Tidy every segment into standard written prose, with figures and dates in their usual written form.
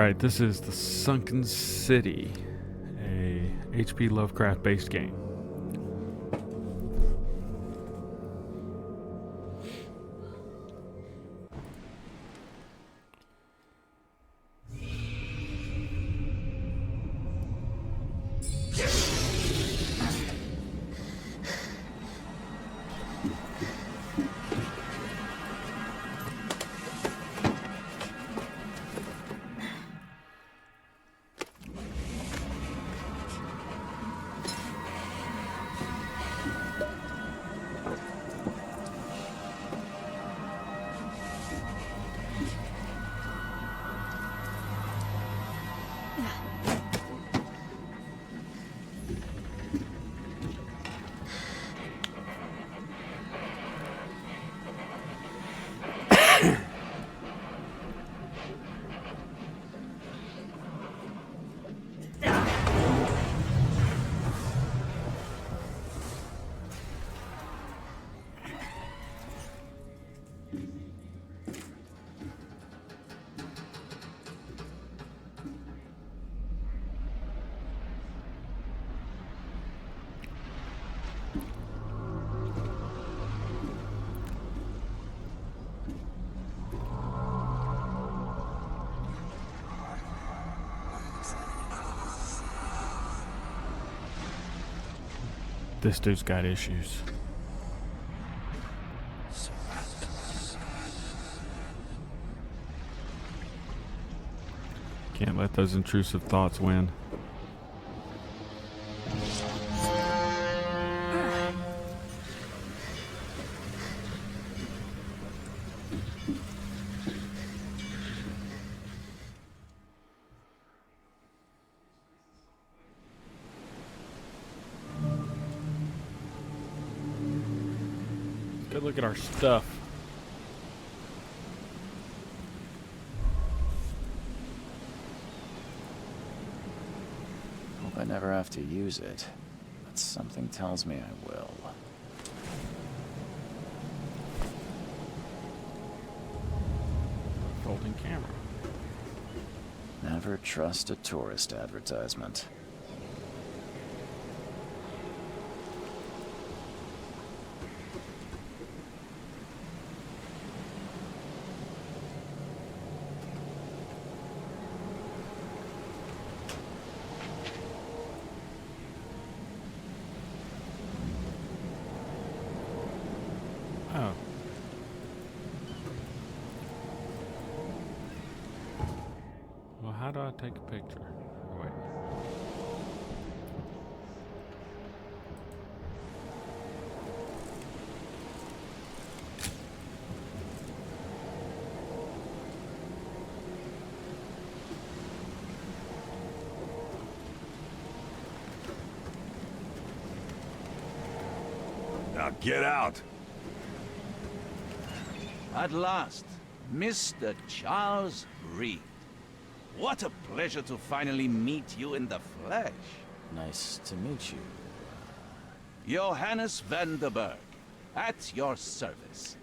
Alright, this is The Sunken City, a HP Lovecraft based game. This dude's got issues. Can't let those intrusive thoughts win. Good look at our stuff. Hope I never have to use it, but something tells me I will. Folding camera. Never trust a tourist advertisement. Oh. Well, how do I take a picture? Oh, wait. Now get out! At last, Mr. Charles Reed. What a pleasure to finally meet you in the flesh. Nice to meet you. Johannes van der Berg, at your service.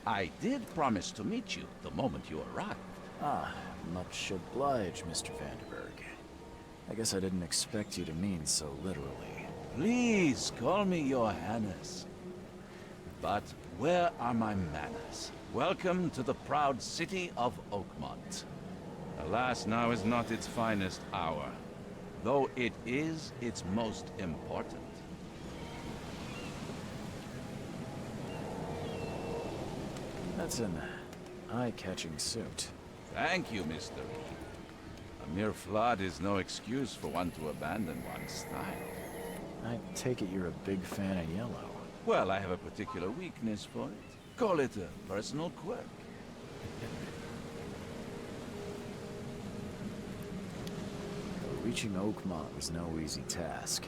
I did promise to meet you the moment you arrived. Ah, much obliged, Mr. Vanderberg. I guess I didn't expect you to mean so literally. Please call me Johannes. But where are my manners? Welcome to the proud city of Oakmont. Alas, now is not its finest hour, though it is its most important. That's an eye-catching suit. Thank you, Mr. Reed. A mere flood is no excuse for one to abandon one's style. I take it you're a big fan of yellow. Well, I have a particular weakness for it. Call it a personal quirk. Reaching Oakmont was no easy task.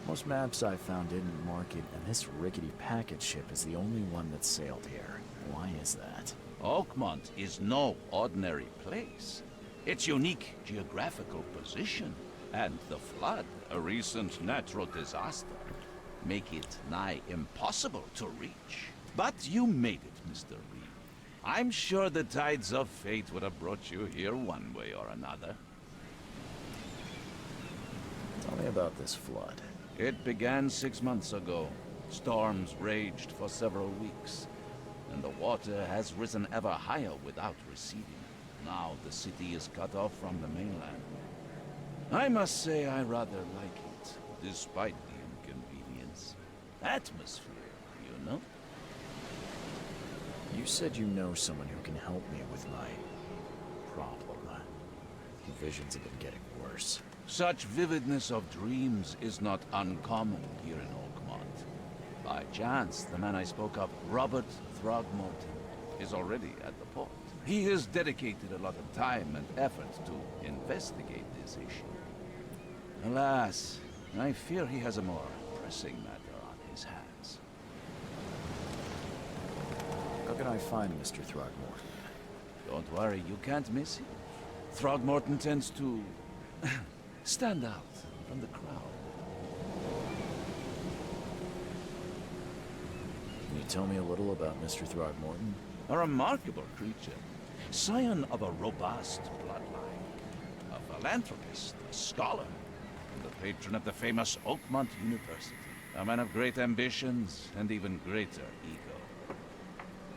Most maps I found didn't mark it, and this rickety packet ship is the only one that sailed here. Why is that? Oakmont is no ordinary place. Its unique geographical position and the flood, a recent natural disaster, make it nigh impossible to reach. But you made it, Mr. Reed. I'm sure the tides of fate would have brought you here one way or another. Tell me about this flood. It began 6 months ago. Storms raged for several weeks, and the water has risen ever higher without receding. Now the city is cut off from the mainland. I must say I rather like it, despite the inconvenience. Atmosphere, you know? You said you know someone who can help me with my problem. The visions have been getting worse. Such vividness of dreams is not uncommon here in Oakmont. By chance, the man I spoke of, Robert Throgmorton, is already at the port. He has dedicated a lot of time and effort to investigate this issue. Alas, I fear he has a more pressing matter on his hands. How can I find Mr. Throgmorton? Don't worry, you can't miss him. Throgmorton tends to stand out from the crowd. Can you tell me a little about Mr. Throgmorton? A remarkable creature, scion of a robust bloodline, a philanthropist, a scholar, and the patron of the famous Oakmont University. A man of great ambitions and even greater ego.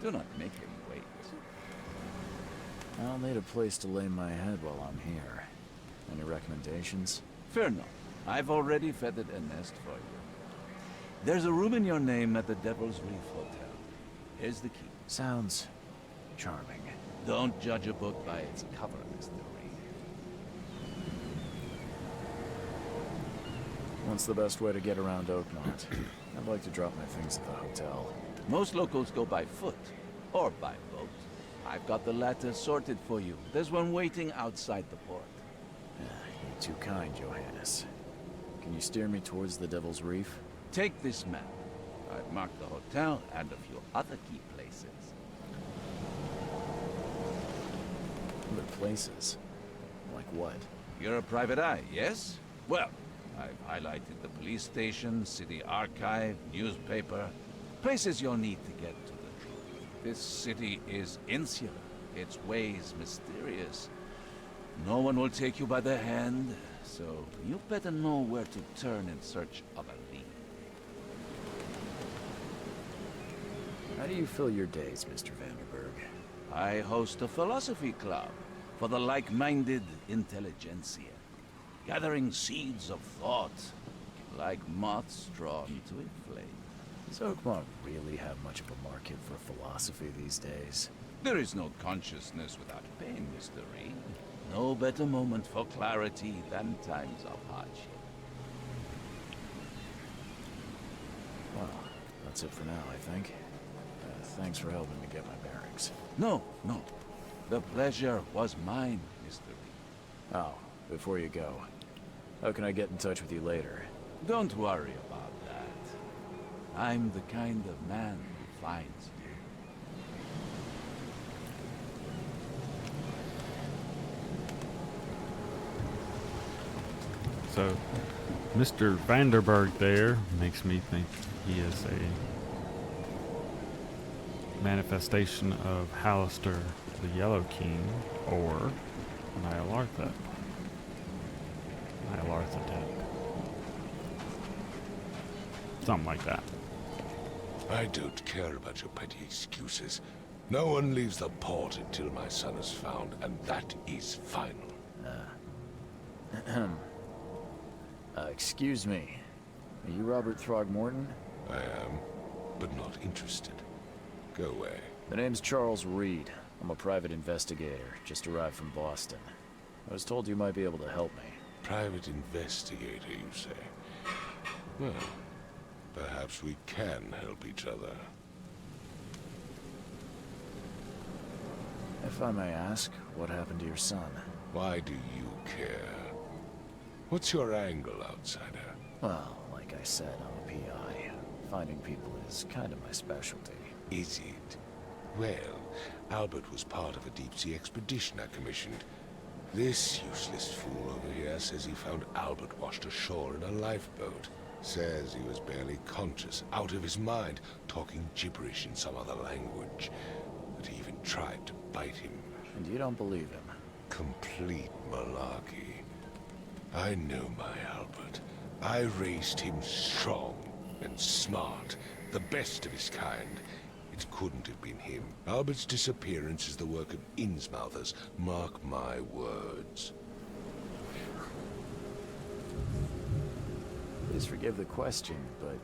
Do not make him wait. I'll need a place to lay my head while I'm here. Any recommendations? Fear not. I've already feathered a nest for you. There's a room in your name at the Devil's Reef Hotel. Here's the key. Sounds charming. Don't judge a book by its cover, Mr. Reed. What's the best way to get around Oakmont? I'd like to drop my things at the hotel. Most locals go by foot, or by boat. I've got the latter sorted for you. There's one waiting outside the port. You're too kind, Johannes. Can you steer me towards the Devil's Reef? Take this map. I've marked the hotel and a few other key places. Other places? Like what? You're a private eye, yes? Well, I've highlighted the police station, city archive, newspaper, places you'll need to get to the truth. This city is insular, its ways mysterious. No one will take you by the hand, so you better know where to turn in search of a lead. How do you fill your days, Mr. Vanderberg? I host a philosophy club for the like-minded intelligentsia, gathering seeds of thought like moths drawn to a flame. Does Oakmont really have much of a market for philosophy these days? There is no consciousness without pain, Mr. Reed. No better moment for clarity than times of hardship. Well, that's it for now, I think. Thanks for helping me get my bearings. No. The pleasure was mine, Mr. Reed. Oh, before you go, how can I get in touch with you later? Don't worry about that. I'm the kind of man who finds you. So, Mr. Vanderberg there makes me think he is a manifestation of Hallister the Yellow King, or Nyarlathotep. Something like that. I don't care about your petty excuses. No one leaves the port until my son is found, and that is final. Excuse me. Are you Robert Throgmorton? I am, but not interested. Go away. The name's Charles Reed. I'm a private investigator, just arrived from Boston. I was told you might be able to help me. Private investigator, you say? Well, perhaps we can help each other. If I may ask, what happened to your son? Why do you care? What's your angle, outsider? Well, like I said, I'm a PI. Finding people is kind of my specialty. Is it? Well, Albert was part of a deep-sea expedition I commissioned. This useless fool over here says he found Albert washed ashore in a lifeboat. Says he was barely conscious, out of his mind, talking gibberish in some other language. That he even tried to bite him. And you don't believe him? Complete malarkey. I know my Albert. I raised him strong and smart, the best of his kind. It couldn't have been him. Albert's disappearance is the work of Innsmouthers. Mark my words. Please forgive the question, but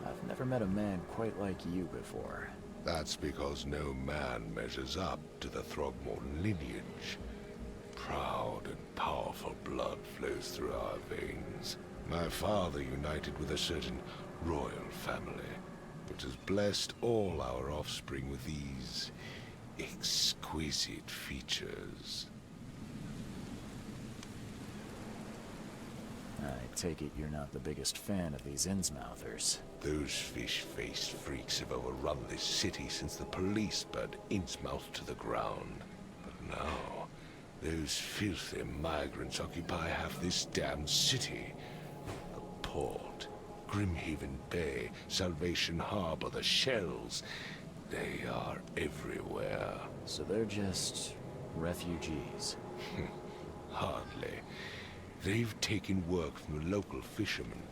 I've never met a man quite like you before. That's because no man measures up to the Throgmorton lineage. Proud and powerful blood flows through our veins. My father united with a certain royal family, which has blessed all our offspring with these exquisite features. I take it you're not the biggest fan of these Innsmouthers. Those fish-faced freaks have overrun this city since the police burned Innsmouth to the ground. But now, those filthy migrants occupy half this damned city. The port, Grimhaven Bay, Salvation Harbor, the Shells. They are everywhere. So they're just refugees. Hardly. They've taken work from the local fishermen.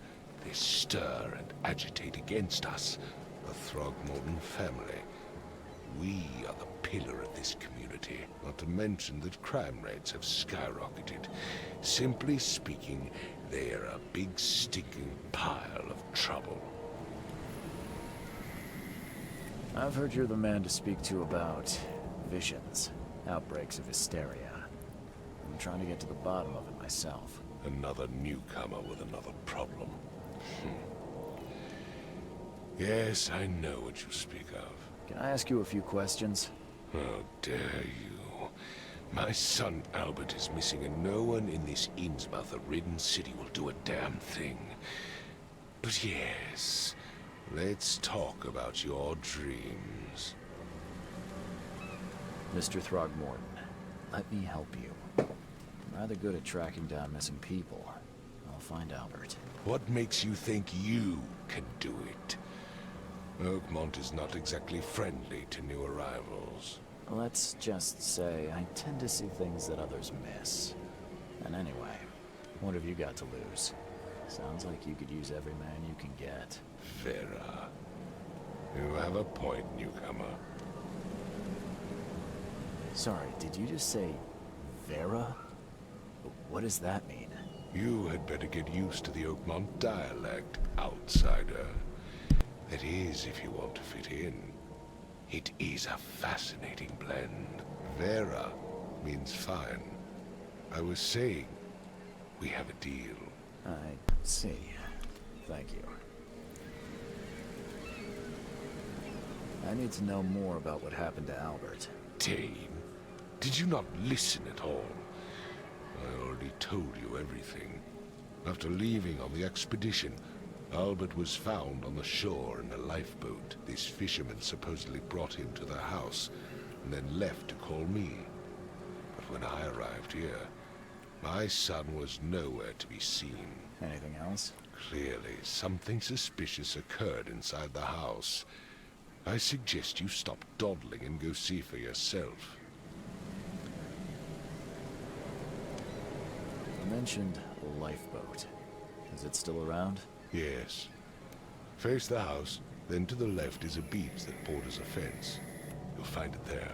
They stir and agitate against us, the Throgmorton family. We are the pillar of this community, not to mention that crime rates have skyrocketed. Simply speaking, they are a big stinking pile of trouble. I've heard you're the man to speak to about visions, outbreaks of hysteria. I'm trying to get to the bottom of it myself. Another newcomer with another problem. Yes, I know what you speak of. Can I ask you a few questions? How dare you? My son Albert is missing, and no one in this Innsmouth-ridden city will do a damn thing. But yes, let's talk about your dreams. Mr. Throgmorton, let me help you. I'm rather good at tracking down missing people. I'll find Albert. What makes you think you can do it? Oakmont is not exactly friendly to new arrivals. Let's just say I tend to see things that others miss. And anyway, what have you got to lose? Sounds like you could use every man you can get. Vera. You have a point, newcomer. Sorry, did you just say Vera? What does that mean? You had better get used to the Oakmont dialect, outsider. That is, if you want to fit in. It is a fascinating blend. Vera means fine. I was saying, we have a deal. I see. Thank you. I need to know more about what happened to Albert. Dane, did you not listen at all? I already told you everything. After leaving on the expedition, Albert was found on the shore in a lifeboat. This fisherman supposedly brought him to the house, and then left to call me. But when I arrived here, my son was nowhere to be seen. Anything else? Clearly, something suspicious occurred inside the house. I suggest you stop dawdling and go see for yourself. You mentioned a lifeboat. Is it still around? Yes. Face the house, then to the left is a beach that borders a fence. You'll find it there.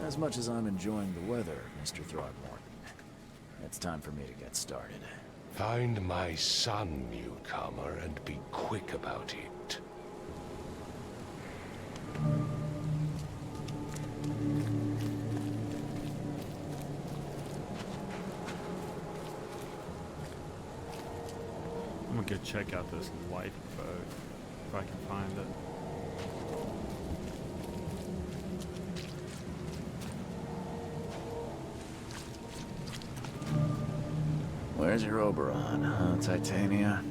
As much as I'm enjoying the weather, Mr. Throgmorton, it's time for me to get started. Find my son, newcomer, and be quick about it. I'm gonna go check out this lifeboat if I can find it. Where's your Oberon, huh, Titania?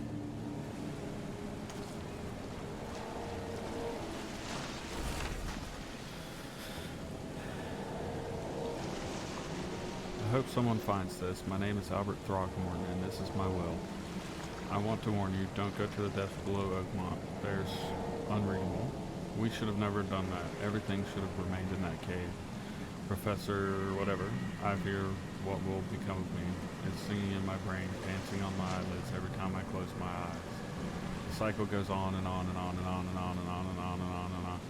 I hope someone finds this. My name is Albert Throgmorton, and this is my will. I want to warn you, don't go to the depths below Oakmont. There's unreadable. We should have never done that. Everything should have remained in that cave. Professor, whatever, I fear what will become of me. It's singing in my brain, dancing on my eyelids every time I close my eyes. The cycle goes on and on and on and on and on and on and on and on and on.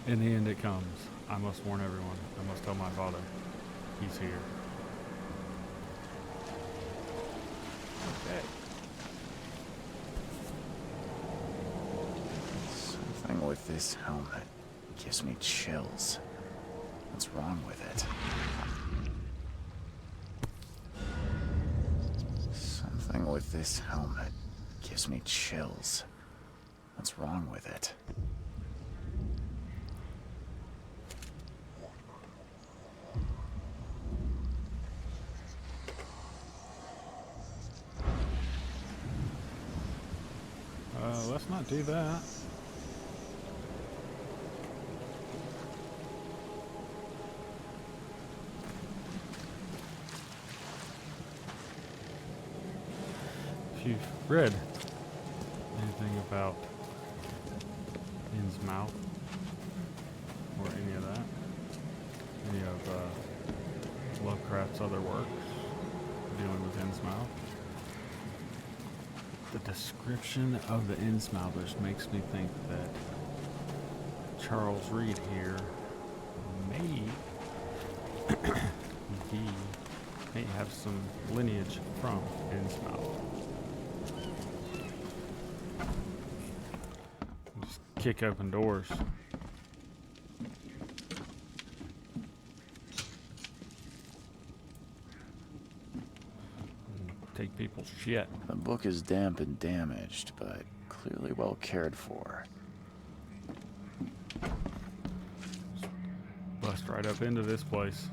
In the end it comes. I must warn everyone. I must tell my father. He's here. Okay. Something with this helmet gives me chills. What's wrong with it? Something with this helmet gives me chills. What's wrong with it? Let's not do that. If you've read anything about Innsmouth or any of that, any of Lovecraft's other works dealing with Innsmouth, the description of the Innsmouthers makes me think that Charles Reed here may may have some lineage from Innsmouth. Just kick open doors. Take people's shit. The book is damp and damaged, but clearly well cared for. Bust right up into this place.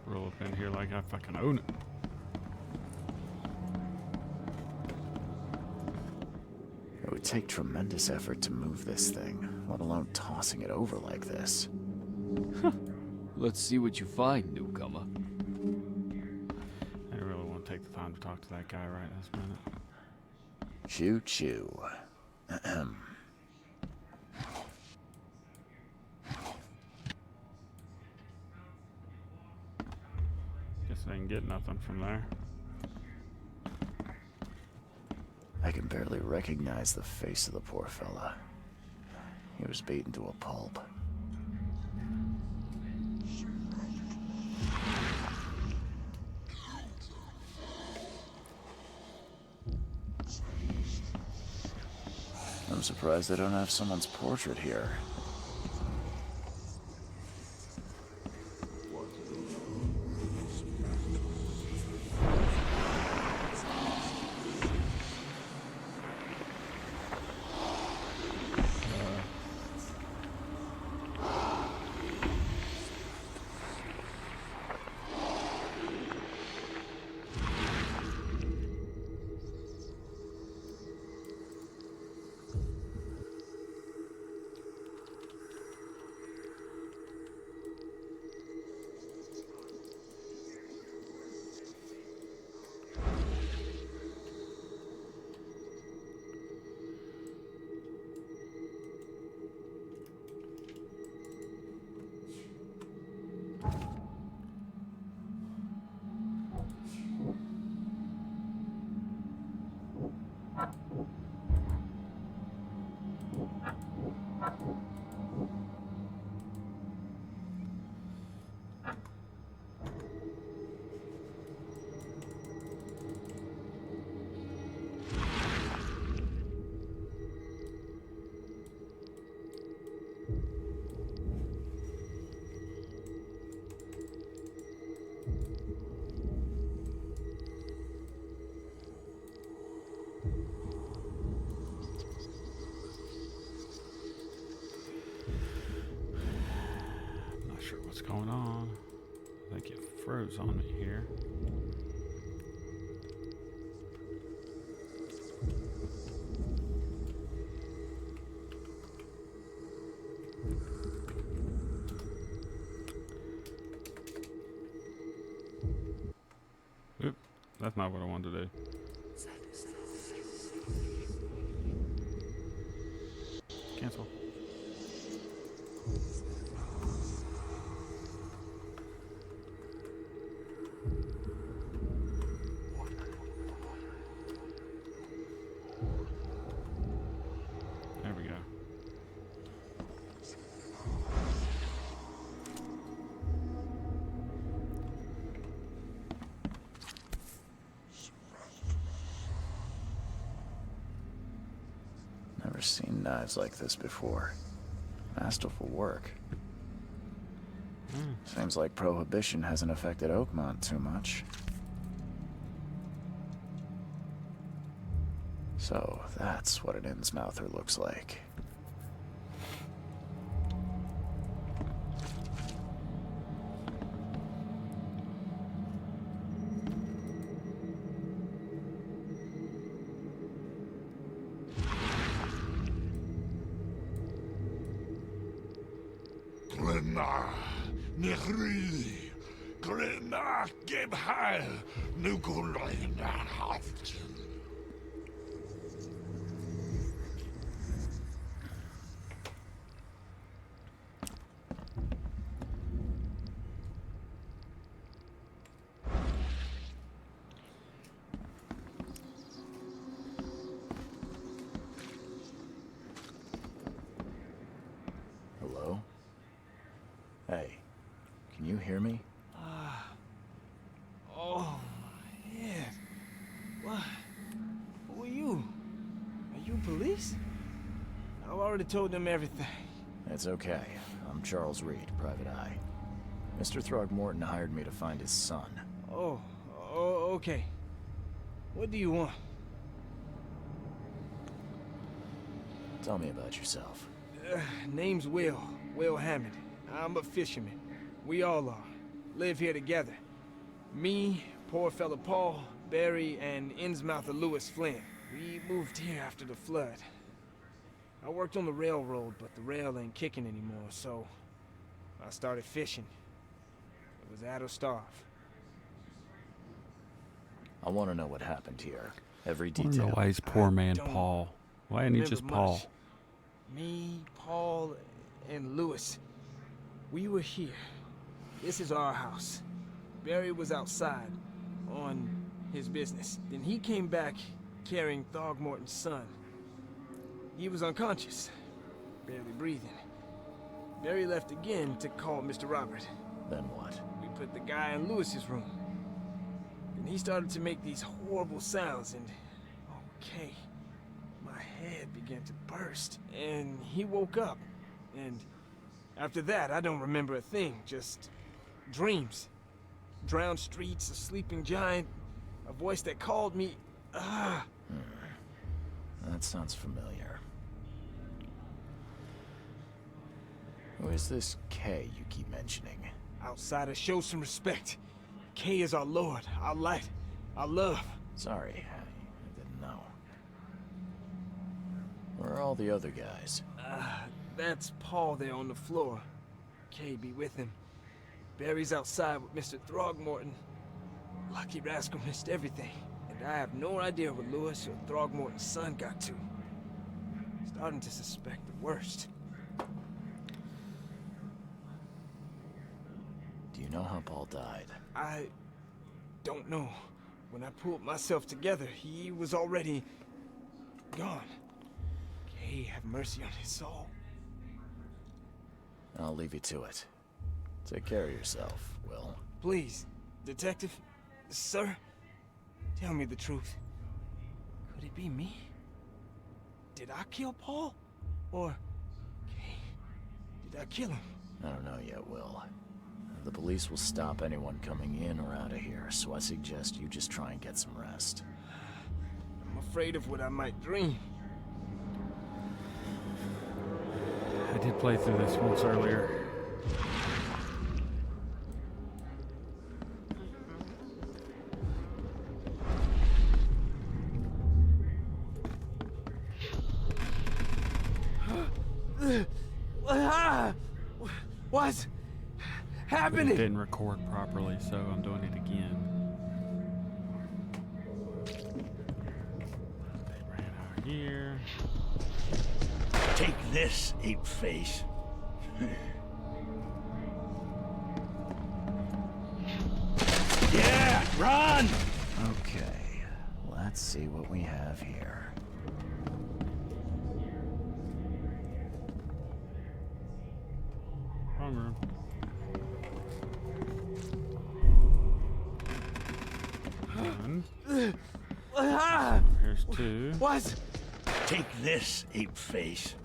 Roll up in here like I fucking own it. It would take tremendous effort to move this thing, let alone tossing it over like this. Let's see what you find, newcomer. I really want to take the time to talk to that guy right this minute. Choo choo. Ahem. Guess I didn't get nothing from there. I can barely recognize the face of the poor fella. He was beaten to a pulp. I'm surprised they don't have someone's portrait here. What's going on? I think it froze on me here. Oop, that's not what I wanted to do. Never seen knives like this before. Masterful work. Seems like Prohibition hasn't affected Oakmont too much. So, that's what an Innsmouther looks like. Hello? Hey, can you hear me? Oh, yeah. What? Who are you? Are you police? I've already told them everything. It's okay. I'm Charles Reed, Private Eye. Mr. Throgmorton hired me to find his son. Oh, okay. What do you want? Tell me about yourself. Name's Will Hammond. I'm a fisherman. We all are. Live here together. Me, poor fella Paul, Barry, and Innsmouther Lewis Flynn. We moved here after the flood. I worked on the railroad, but the rail ain't kicking anymore, so I started fishing. It was at or starve. I want to know what happened here. Every I don't detail. know why he's poor man don't Paul. Why isn't he just remember Paul? much. Me, Paul, and Lewis. We were here. This is our house. Barry was outside on his business. Then he came back carrying Throgmorton's son. He was unconscious, barely breathing. Barry left again to call Mr. Robert. Then what? We put the guy in Lewis's room. Then he started to make these horrible sounds and... okay. My head began to burst, and he woke up. And after that, I don't remember a thing, just dreams. Drowned streets, a sleeping giant, a voice that called me. That sounds familiar. Who is this K you keep mentioning? Outsiders, show some respect. K is our lord, our light, our love. Sorry, I didn't know. Where are all the other guys? That's Paul there on the floor. K be with him. Barry's outside with Mr. Throgmorton. Lucky rascal missed everything. And I have no idea what Lewis or Throgmorton's son got to. Starting to suspect the worst. Do you know how Paul died? I don't know. When I pulled myself together, he was already gone. K have mercy on his soul. I'll leave you to it. Take care of yourself, Will. Please, detective, sir, tell me the truth. Could it be me? Did I kill Paul? Or did I kill him? I don't know yet, Will. The police will stop anyone coming in or out of here, so I suggest you just try and get some rest. I'm afraid of what I might dream. I did play through this once earlier. What's It happening? didn't record properly, so I'm doing it again. They ran out here. Take this, ape face. Yeah, run! Okay, let's see what we have here. Wrong room. One. Here's two. What's Take this, ape face.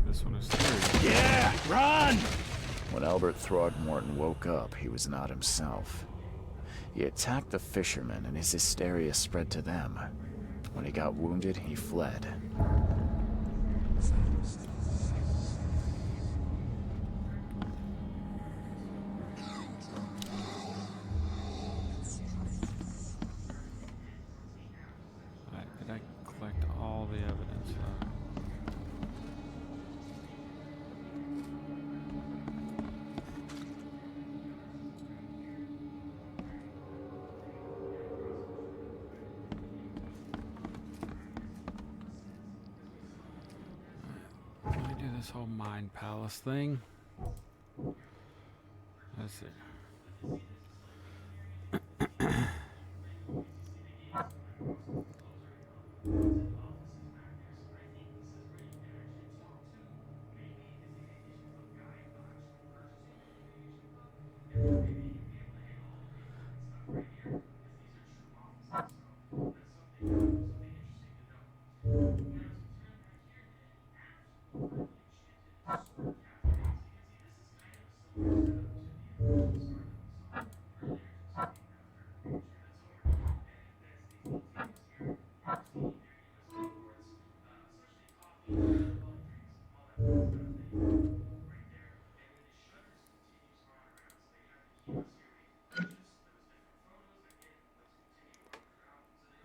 This one is serious. Yeah, run! When Albert Throgmorton woke up, he was not himself. He attacked the fishermen, and his hysteria spread to them. When he got wounded, he fled. Alright, did I collect all the evidence? Let me do this whole mind palace thing. Let's see.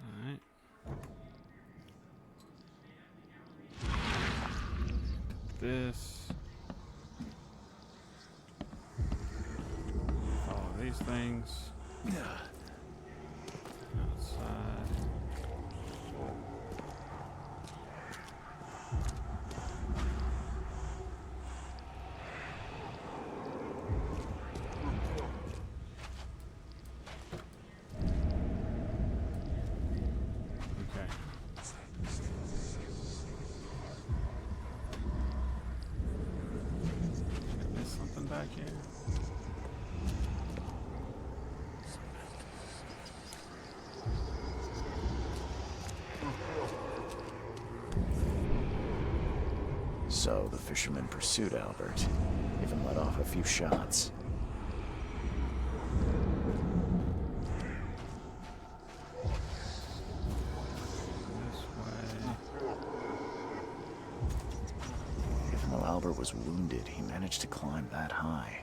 Alright. This. Follow these things. Outside. Okay. There's something back here. So the fishermen pursued Albert, even let off a few shots. This way. Even though Albert was wounded, he managed to climb that high.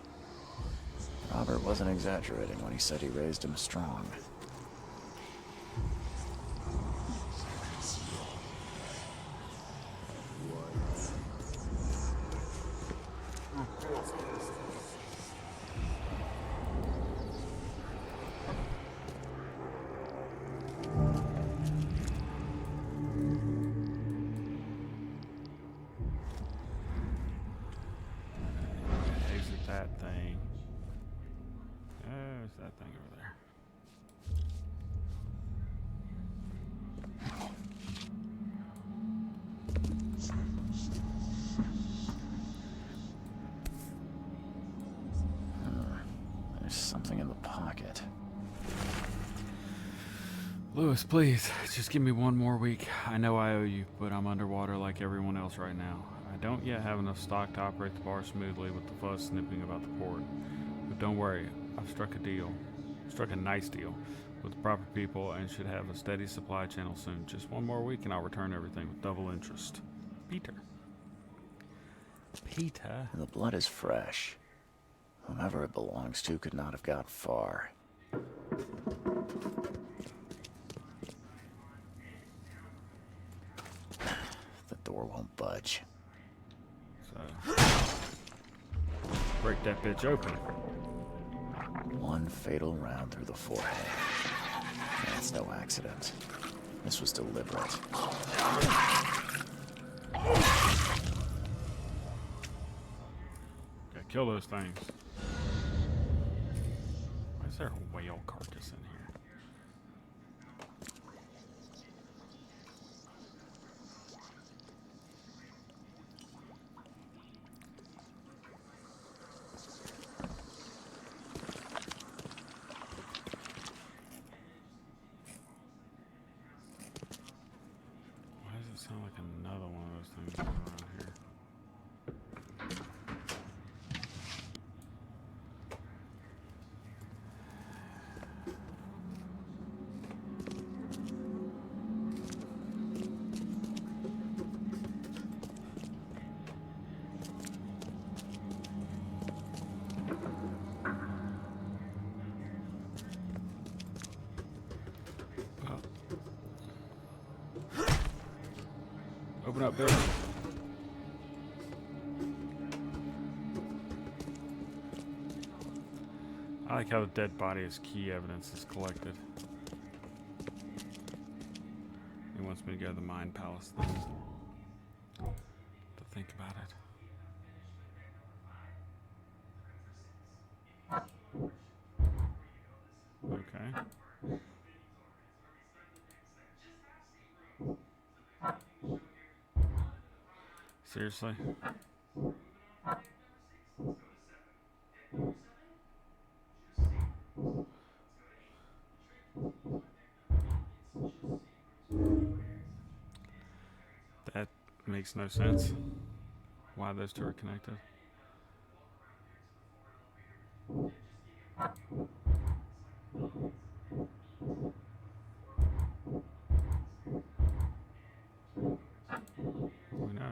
Robert wasn't exaggerating when he said he raised him strong. Exit that thing. There's that thing over there. There's something in the pocket. Lewis, please, just give me one more week. I know I owe you, but I'm underwater like everyone else right now. I don't yet have enough stock to operate the bar smoothly with the fuzz snipping about the port. But don't worry, I've struck a nice deal with the proper people and should have a steady supply channel soon. Just one more week and I'll return everything with double interest. Peter. Peter? The blood is fresh. Whomever it belongs to could not have got far. The door won't budge. So, break that bitch open. One fatal round through the forehead. That's no accident. This was deliberate. Okay, kill those things. Why is there a whale carcass in here? Open up, Bill. I like how the dead body as key evidence is collected. He wants me to go to the Mind Palace then. To think about it. Okay. Seriously? That makes no sense. Why those two are connected. We know.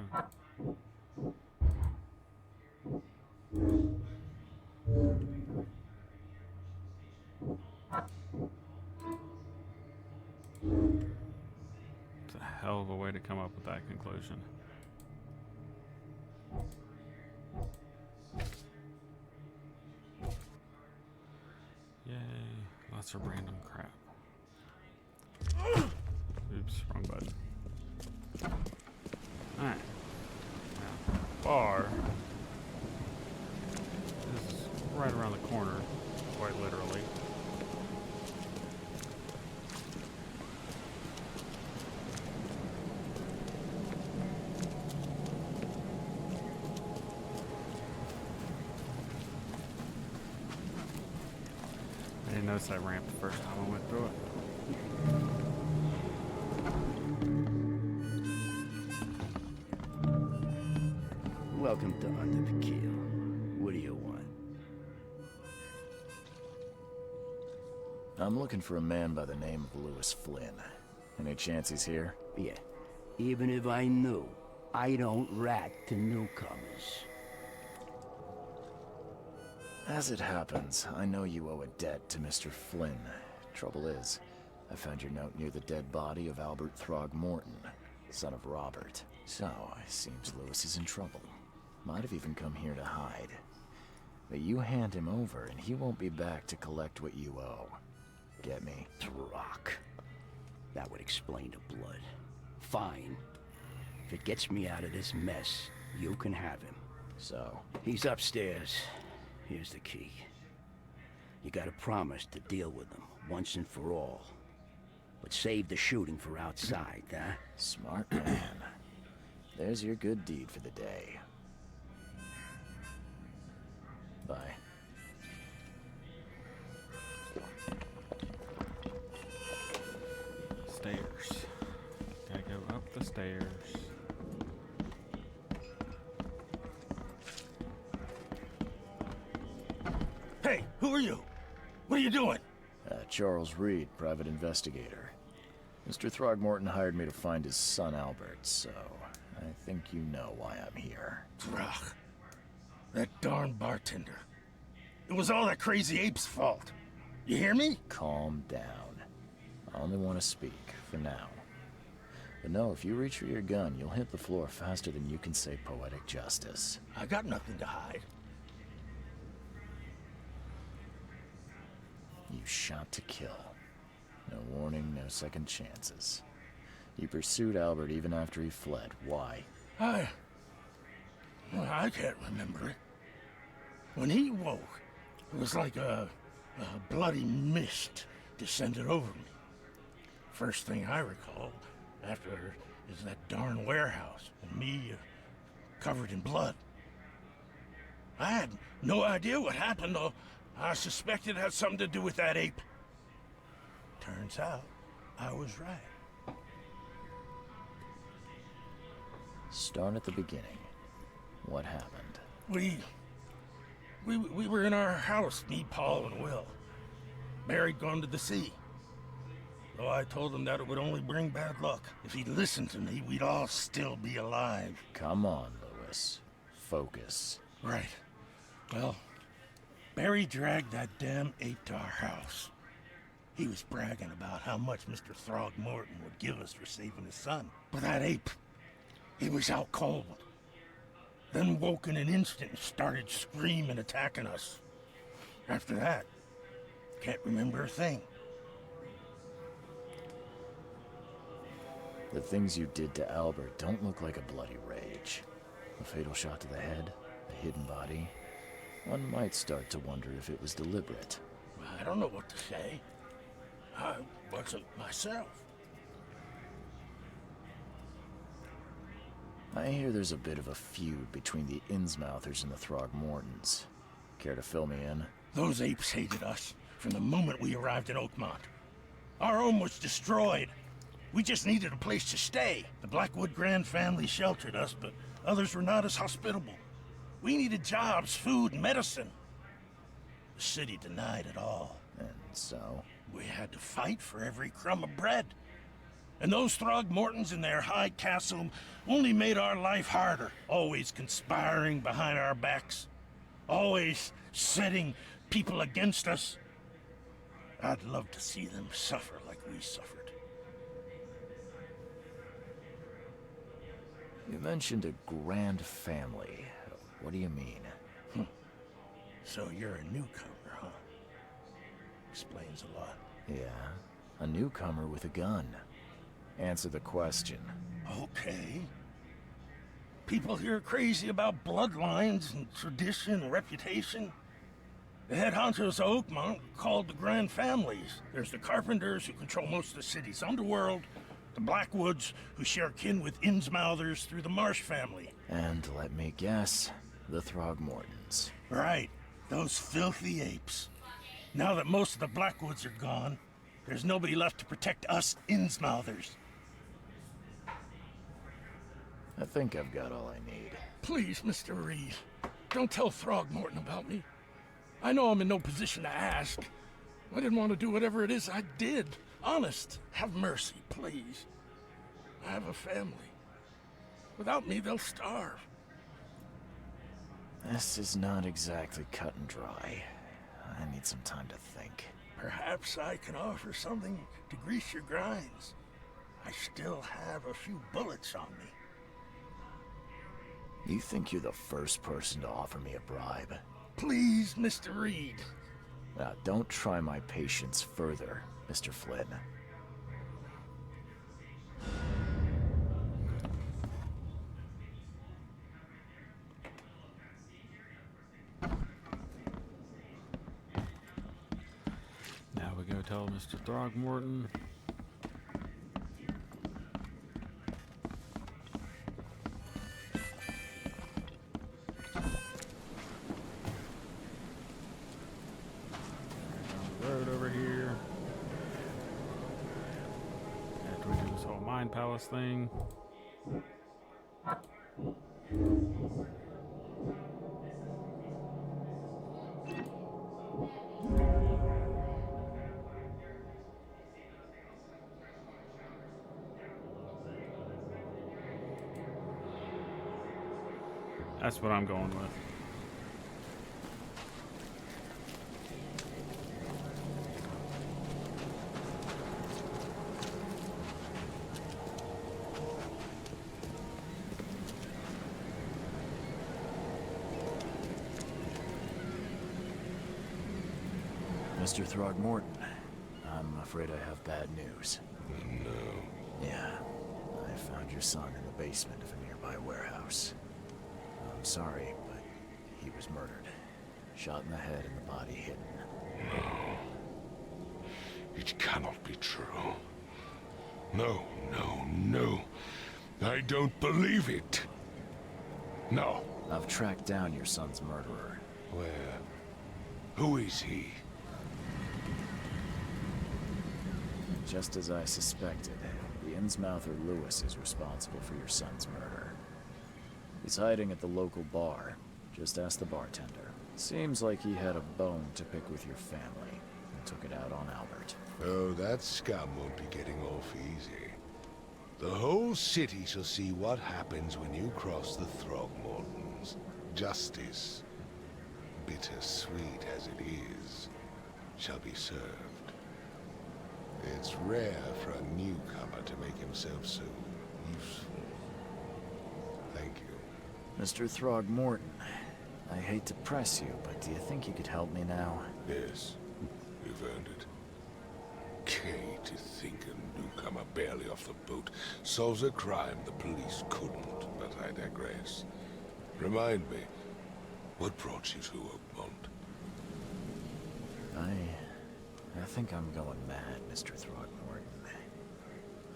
It's a hell of a way to come up with that conclusion. Yay, lots of random crap. Oops, wrong button. Alright. Now, bar is right around the corner, quite literally. I didn't notice that ramp the first time I went through it. Welcome to Under the Keel. What do you want? I'm looking for a man by the name of Lewis Flynn. Any chance he's here? Yeah. Even if I knew, I don't rat to newcomers. As it happens, I know you owe a debt to Mr. Flynn. Trouble is, I found your note near the dead body of Albert Throgmorton, son of Robert. So, it seems Lewis is in trouble. Might have even come here to hide. But you hand him over, and he won't be back to collect what you owe. Get me? Rock. That would explain the blood. Fine. If it gets me out of this mess, you can have him. So? He's upstairs. Here's the key. You gotta promise to deal with him, once and for all. But save the shooting for outside, huh? Smart man. There's your good deed for the day. Bye. Stairs. Gotta go up the stairs. Hey, who are you? What are you doing? Charles Reed, private investigator. Mr. Throgmorton hired me to find his son Albert, so I think you know why I'm here. Drach. That darn bartender. It was all that crazy ape's fault. You hear me? Calm down. I only want to speak, for now. But no, if you reach for your gun, you'll hit the floor faster than you can say poetic justice. I got nothing to hide. You shot to kill. No warning, no second chances. You pursued Albert even after he fled. Why? I can't remember it. When he woke, it was like a bloody mist descended over me. First thing I recall after is that darn warehouse and me covered in blood. I had no idea what happened, though. I suspected it had something to do with that ape. Turns out, I was right. Start at the beginning. What happened? We were in our house, me, Paul, and Will. Barry'd gone to the sea. Though I told him that it would only bring bad luck. If he'd listened to me, we'd all still be alive. Come on, Lewis. Focus. Right. Well, Barry dragged that damn ape to our house. He was bragging about how much Mr. Throgmorton would give us for saving his son. But that ape, He was out cold. Then woke in an instant and started screaming, attacking us. After that, can't remember a thing. The things you did to Albert don't look like a bloody rage. A fatal shot to the head, a hidden body. One might start to wonder if it was deliberate. I don't know what to say. I wasn't myself. I hear there's a bit of a feud between the Innsmouthers and the Throgmortons. Care to fill me in? Those apes hated us from the moment we arrived in Oakmont. Our home was destroyed. We just needed a place to stay. The Blackwood Grand family sheltered us, but others were not as hospitable. We needed jobs, food, and medicine. The city denied it all. And so? We had to fight for every crumb of bread. And those Throgmortons in their high castle only made our life harder, always conspiring behind our backs, always setting people against us. I'd love to see them suffer like we suffered. You mentioned a grand family. What do you mean? So you're a newcomer, huh? Explains a lot. Yeah, a newcomer with a gun. Answer the question. Okay. People here are crazy about bloodlines and tradition and reputation. The head honchos of Oakmont are called the Grand Families. There's the Carpenters, who control most of the city's underworld, the Blackwoods, who share kin with Innsmouthers through the Marsh family. And let me guess, the Throgmortons. Right, those filthy apes. Now that most of the Blackwoods are gone, there's nobody left to protect us Innsmouthers. I think I've got all I need. Please, Mr. Reed, don't tell Throgmorton about me. I know I'm in no position to ask. I didn't want to do whatever it is I did. Honest, have mercy, please. I have a family. Without me, they'll starve. This is not exactly cut and dry. I need some time to think. Perhaps I can offer something to grease your grinds. I still have a few bullets on me. You think you're the first person to offer me a bribe? Please, Mr. Reed. Now, don't try my patience further, Mr. Flynn. Now we go tell Mr. Throgmorton. Road over here. After we do this whole Mind Palace thing. That's what I'm going with. Mr. Throgmorton, I'm afraid I have bad news. No. Yeah, I found your son in the basement of a nearby warehouse. I'm sorry, but he was murdered. Shot in the head and the body hidden. It cannot be true. No, no, no. I don't believe it. No. I've tracked down your son's murderer. Where? Who is he? Just as I suspected, the Innsmouther Lewis is responsible for your son's murder. He's hiding at the local bar. Just ask the bartender. Seems like he had a bone to pick with your family and took it out on Albert. Oh, that scum won't be getting off easy. The whole city shall see what happens when you cross the Throgmortons. Justice, bittersweet as it is, shall be served. It's rare for a newcomer to make himself so useful. Mr. Throgmorton, I hate to press you, but do you think you could help me now? Yes, you've earned it. Okay, to think a newcomer barely off the boat solves a crime the police couldn't, but I digress. Remind me, what brought you to Oakmont? I think I'm going mad, Mr. Throgmorton.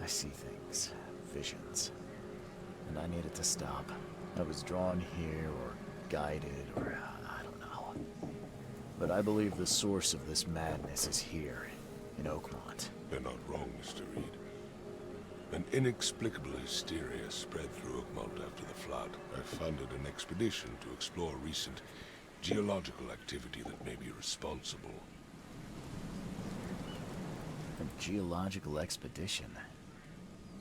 I see things, visions, and I need it to stop. I was drawn here, or guided, or I don't know. But I believe the source of this madness is here, in Oakmont. You're not wrong, Mr. Reed. An inexplicable hysteria spread through Oakmont after the flood. I funded an expedition to explore recent geological activity that may be responsible. A geological expedition?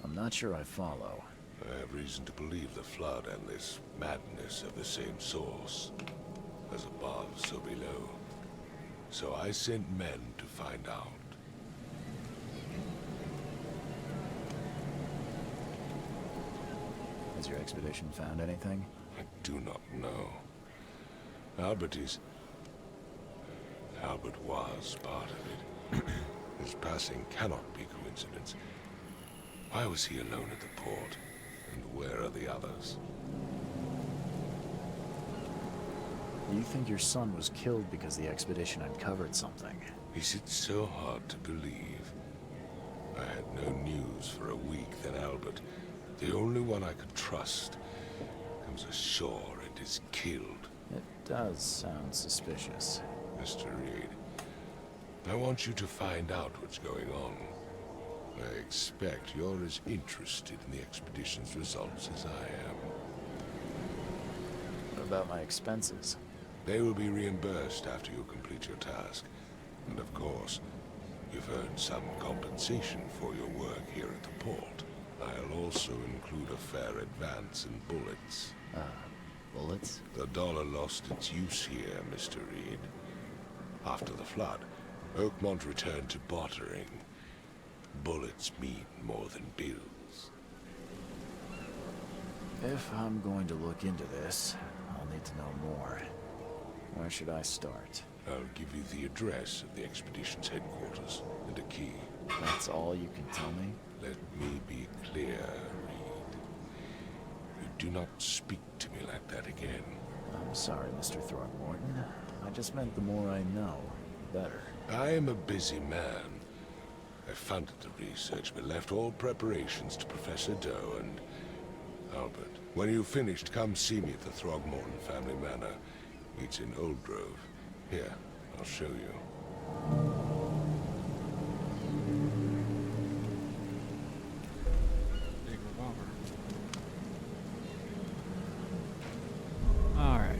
I'm not sure I follow. I have reason to believe the flood and this madness have the same source. As above, so below. So I sent men to find out. Has your expedition found anything? I do not know. Albert was part of it. His passing cannot be coincidence. Why was he alone at the port? And where are the others? You think your son was killed because the expedition uncovered something? Is it so hard to believe? I had no news for a week, then Albert, the only one I could trust, comes ashore and is killed. It does sound suspicious. Mr. Reed, I want you to find out what's going on. I expect you're as interested in the expedition's results as I am. What about my expenses? They will be reimbursed after you complete your task. And of course, you've earned some compensation for your work here at the port. I'll also include a fair advance in bullets. Bullets? The dollar lost its use here, Mr. Reed. After the flood, Oakmont returned to bartering. Bullets mean more than bills. If I'm going to look into this, I'll need to know more. Where should I start? I'll give you the address of the expedition's headquarters and a key. That's all you can tell me? Let me be clear, Reed. You do not speak to me like that again. I'm sorry, Mr. Throgmorton. I just meant the more I know, the better. I am a busy man. I funded the research, but left all preparations to Professor Doe and Albert. When you've finished, come see me at the Throgmorton family manor. It's in Old Grove. Here, I'll show you. Big revolver. Alright.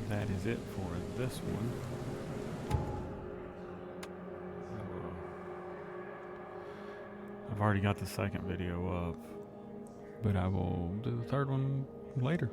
That is it for this one. I've already got the second video up, but I will do the third one later.